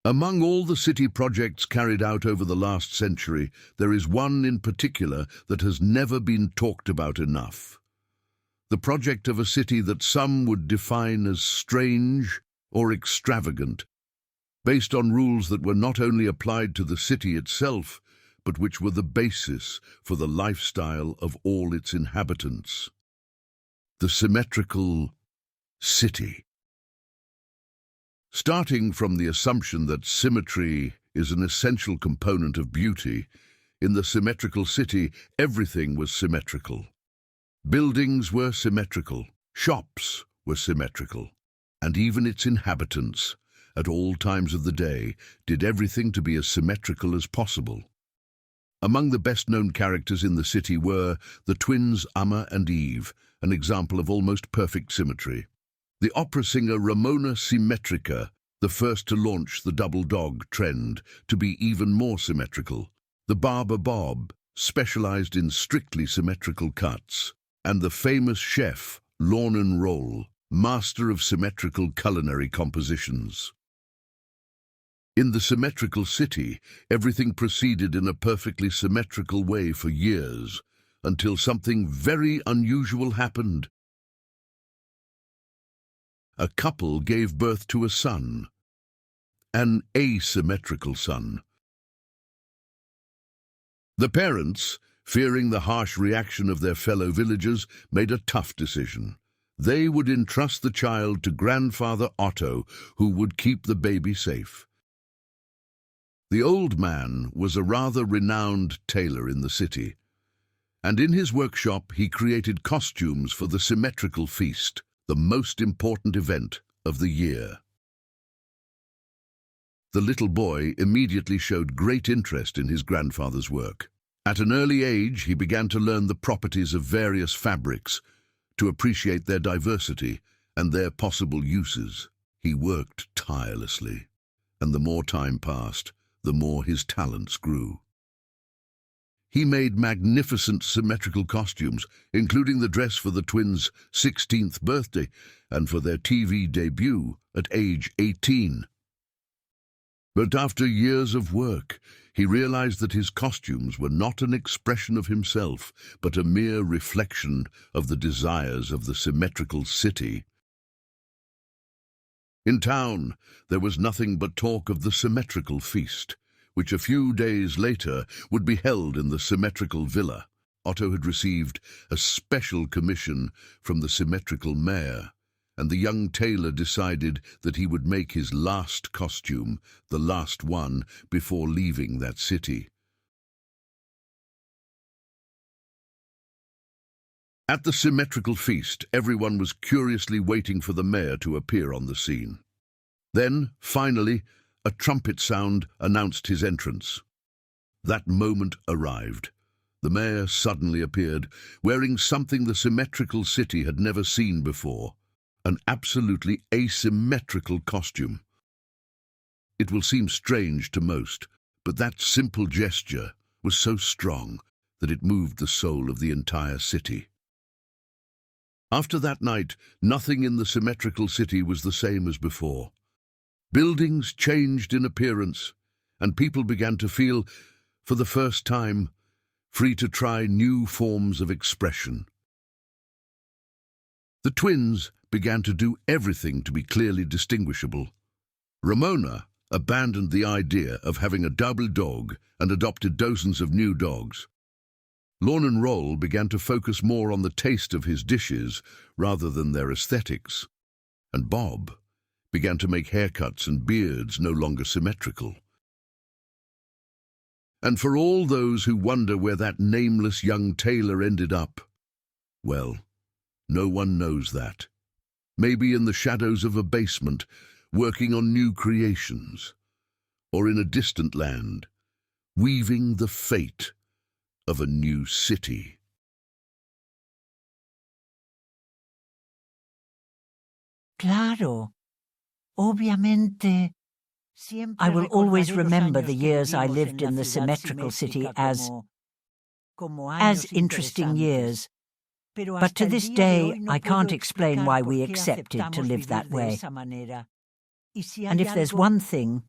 Among all the city projects carried out over the last century, there is one in particular that has never been talked about enough. The project of a city that some would define as strange or extravagant, based on rules that were not only applied to the city itself, but which were the basis for the lifestyle of all its inhabitants. The Symmetrical City. Starting from the assumption that symmetry is an essential component of beauty, in the Symmetrical City, everything was symmetrical. Buildings were symmetrical, shops were symmetrical, and even its inhabitants, at all times of the day, did everything to be as symmetrical as possible. Among the best-known characters in the city were the twins Amma and Eve, an example of almost perfect symmetry. The opera singer Ramona Symmetrica, the first to launch the double dog trend to be even more symmetrical. The barber Bob, specialized in strictly symmetrical cuts. And the famous chef Lornan Roll, master of symmetrical culinary compositions. In the Symmetrical City, everything proceeded in a perfectly symmetrical way for years, until something very unusual happened. A couple gave birth to a son, an asymmetrical son. The parents, fearing the harsh reaction of their fellow villagers, made a tough decision. They would entrust the child to grandfather Otto, who would keep the baby safe. The old man was a rather renowned tailor in the city, and in his workshop he created costumes for the symmetrical feast, the most important event of the year. The little boy immediately showed great interest in his grandfather's work. At an early age, he began to learn the properties of various fabrics, to appreciate their diversity and their possible uses. He worked tirelessly, and the more time passed, the more his talents grew. He made magnificent symmetrical costumes, including the dress for the twins' 16th birthday and for their TV debut at age 18. But after years of work, he realized that his costumes were not an expression of himself, but a mere reflection of the desires of the Symmetrical City. In town, there was nothing but talk of the Symmetrical Feast, which a few days later would be held in the Symmetrical Villa. Otto had received a special commission from the Symmetrical Mayor, and the young tailor decided that he would make his last costume, the last one, before leaving that city. At the Symmetrical Feast, everyone was curiously waiting for the mayor to appear on the scene. Then, finally, a trumpet sound announced his entrance. That moment arrived. The mayor suddenly appeared, wearing something the Symmetrical City had never seen before, an absolutely asymmetrical costume. It will seem strange to most, but that simple gesture was so strong that it moved the soul of the entire city. After that night, nothing in the Symmetrical City was the same as before. Buildings changed in appearance, and people began to feel, for the first time, free to try new forms of expression. The twins began to do everything to be clearly distinguishable. Ramona abandoned the idea of having a double dog and adopted dozens of new dogs. Lornan Roll began to focus more on the taste of his dishes rather than their aesthetics, and Bob began to make haircuts and beards no longer symmetrical. And for all those who wonder where that nameless young tailor ended up, well, no one knows that. Maybe in the shadows of a basement, working on new creations, or in a distant land, weaving the fate of a new city. Claro. Obviamente. I will always remember the years I lived in the Symmetrical City as interesting years. But to this day, I can't explain why we accepted to live that way. And if there's one thing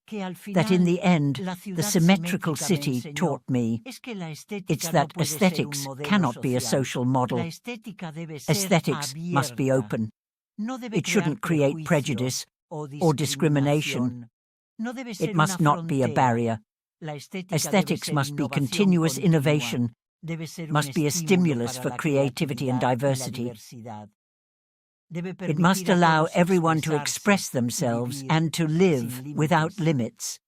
that in the end the symmetrical city taught me, it's that aesthetics cannot be a social model. Aesthetics must be open. It shouldn't create prejudice or discrimination. It must not be a barrier. Aesthetics must be continuous innovation, must be a stimulus for creativity and diversity. It must allow everyone to express themselves and to live without limits.